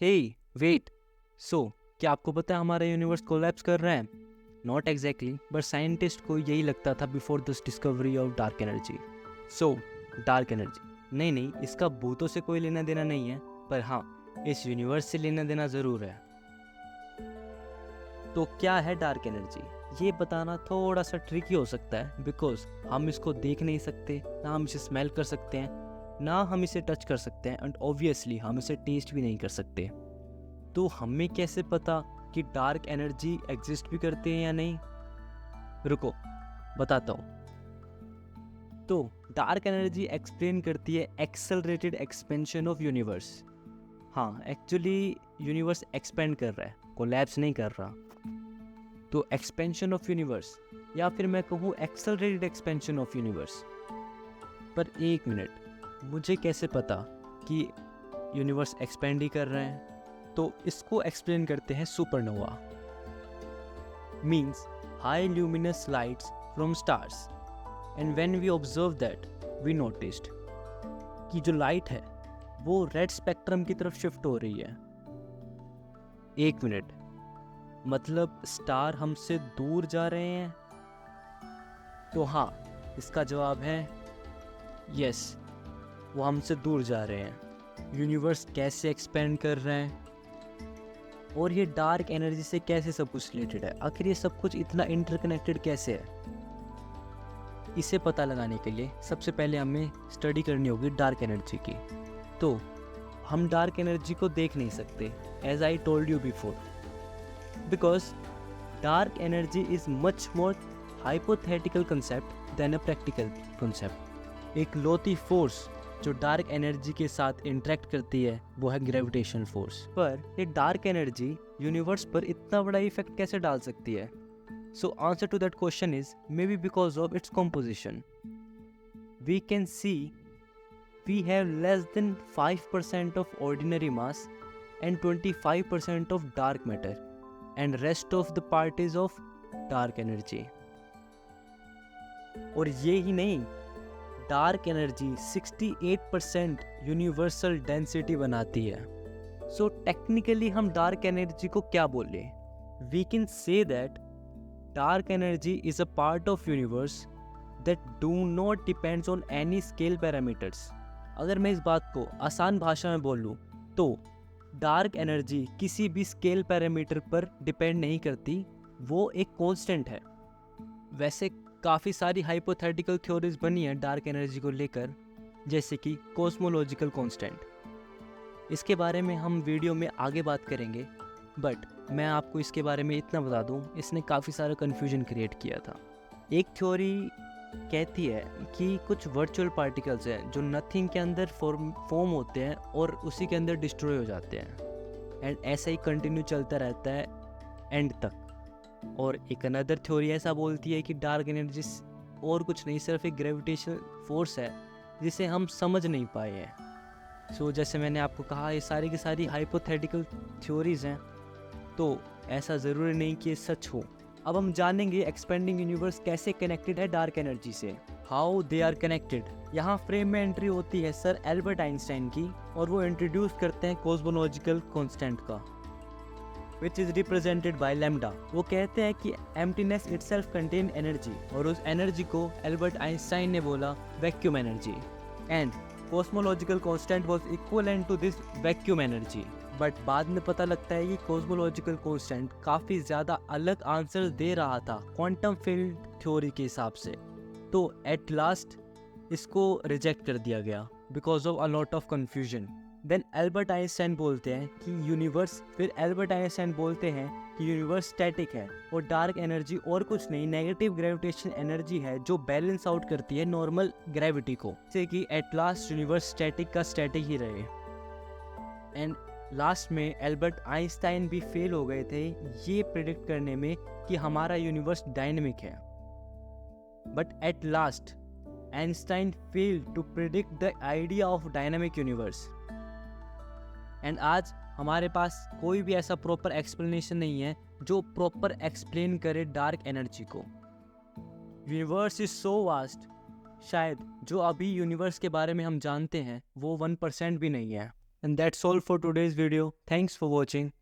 हे wait, सो क्या आपको पता है हमारा यूनिवर्स कोलैप्स कर रहा है? नॉट एग्जैक्टली, बट साइंटिस्ट को यही लगता था before this discovery of dark energy. So dark energy, नहीं, इसका भूतों से कोई लेना देना नहीं है, पर हाँ, इस यूनिवर्स से लेना देना ज़रूर है। तो क्या है डार्क एनर्जी, ये बताना थोड़ा सा ट्रिकी हो सकता है, बिकॉज हम इसको देख नहीं सकते, ना हम इसे स्मेल कर सकते हैं, ना हम इसे टच कर सकते हैं, एंड ऑब्वियसली हम इसे टेस्ट भी नहीं कर सकते। तो हमें कैसे पता कि डार्क एनर्जी एग्जिस्ट भी करते हैं या नहीं? रुको, बताता हूँ। तो डार्क एनर्जी एक्सप्लेन करती है एक्सेलरेटेड एक्सपेंशन ऑफ यूनिवर्स। हाँ, एक्चुअली यूनिवर्स एक्सपेंड कर रहा है, कोलैप्स नहीं कर रहा। तो एक्सपेंशन ऑफ यूनिवर्स, या फिर मैं कहूँ एक्सेलरेटेड एक्सपेंशन ऑफ यूनिवर्स। पर एक मिनट, मुझे कैसे पता कि यूनिवर्स एक्सपेंड ही कर रहे हैं? तो इसको एक्सप्लेन करते हैं supernova. Means high luminous lights from stars, and when we observe that we noticed कि जो लाइट है वो रेड स्पेक्ट्रम की तरफ शिफ्ट हो रही है। एक मिनट, मतलब स्टार हमसे दूर जा रहे हैं? तो हाँ, इसका जवाब है यस, वो हमसे दूर जा रहे हैं। यूनिवर्स कैसे एक्सपेंड कर रहे हैं और ये डार्क एनर्जी से कैसे सब कुछ रिलेटेड है, आखिर ये सब कुछ इतना इंटरकनेक्टेड कैसे है? इसे पता लगाने के लिए सबसे पहले हमें स्टडी करनी होगी डार्क एनर्जी की। तो हम डार्क एनर्जी को देख नहीं सकते, as I told you before, because dark energy is much more hypothetical concept than a practical concept. एक लौती फोर्स जो डार्क एनर्जी के साथ इंटरेक्ट करती है वो है ग्रेविटेशनल फोर्स। पर ये डार्क एनर्जी यूनिवर्स पर इतना बड़ा इफेक्ट कैसे डाल सकती है? So answer to that question is maybe because of its composition. We can see we have less than 5% of ordinary mass and 25% of dark matter, and rest of the part is of dark energy. और ये ही नहीं, dark energy 68% universal density बनाती है। So technically हम dark energy को क्या बोले? We can say that dark energy is a part of universe that do not depends on any scale parameters. अगर मैं इस बात को आसान भाषा में बोलूँ तो डार्क एनर्जी किसी भी स्केल पैरामीटर पर डिपेंड नहीं करती, वो एक कांस्टेंट है। वैसे काफ़ी सारी हाइपोथेटिकल थ्योरीज बनी हैं डार्क एनर्जी को लेकर, जैसे कि कॉस्मोलॉजिकल कांस्टेंट। इसके बारे में हम वीडियो में आगे बात करेंगे, बट मैं आपको इसके बारे में इतना बता दूं, इसने काफ़ी सारा कन्फ्यूजन क्रिएट किया था। एक थ्योरी कहती है कि कुछ वर्चुअल पार्टिकल्स हैं जो नथिंग के अंदर फॉर्म होते हैं और उसी के अंदर डिस्ट्रॉय हो जाते हैं, एंड ऐसा ही कंटिन्यू चलता रहता है एंड तक। और एक अनदर थ्योरी ऐसा बोलती है कि डार्क एनर्जी और कुछ नहीं, सिर्फ एक ग्रेविटेशनल फोर्स है जिसे हम समझ नहीं पाए हैं। सो जैसे मैंने आपको कहा, ये सारी की सारी हाइपोथेटिकल थ्योरीज हैं, तो ऐसा ज़रूरी नहीं कि ये सच हो। अब हम जानेंगे एक्सपेंडिंग यूनिवर्स कैसे कनेक्टेड है डार्क एनर्जी से, हाउ दे आर कनेक्टेड। यहाँ फ्रेम में एंट्री होती है सर एल्बर्ट आइंस्टाइन की, और वो इंट्रोड्यूस करते हैं कॉस्मोलॉजिकल कांस्टेंट का, which is represented by lambda। वो कहते हैं कि emptiness itself contain energy, और उस एनर्जी को एल्बर्ट आइंस्टाइन ने बोला vacuum energy, and cosmological constant was equivalent to this vacuum energy। But बाद में पता लगता है कि cosmological constant काफ़ी ज़्यादा अलग आंसर दे रहा था क्वांटम फील्ड थ्योरी के हिसाब से। तो एट लास्ट इसको रिजेक्ट कर दिया गया because of a lot of confusion. Then Albert Einstein बोलते हैं कि यूनिवर्स, फिर एल्बर्ट आइंस्टाइन बोलते हैं कि यूनिवर्स स्टैटिक है और डार्क एनर्जी और कुछ नहीं, नेगेटिव ग्रेविटेशन एनर्जी है जो बैलेंस आउट करती है नॉर्मल ग्रेविटी को, जैसे कि एट लास्ट यूनिवर्स स्टैटिक का स्टैटिक ही रहे। एंड लास्ट में एल्बर्ट आइंस्टाइन भी फेल हो गए थे ये प्रेडिक्ट करने में कि हमारा यूनिवर्स डायनेमिक है। But at last Einstein failed to predict the idea of dynamic universe, and आज हमारे पास कोई भी ऐसा प्रॉपर एक्सप्लेनेशन नहीं है जो प्रॉपर एक्सप्लेन करे डार्क एनर्जी को। यूनिवर्स इज सो वास्ट, शायद जो अभी यूनिवर्स के बारे में हम जानते हैं वो 1% भी नहीं है। And that's all for today's video. Thanks for watching.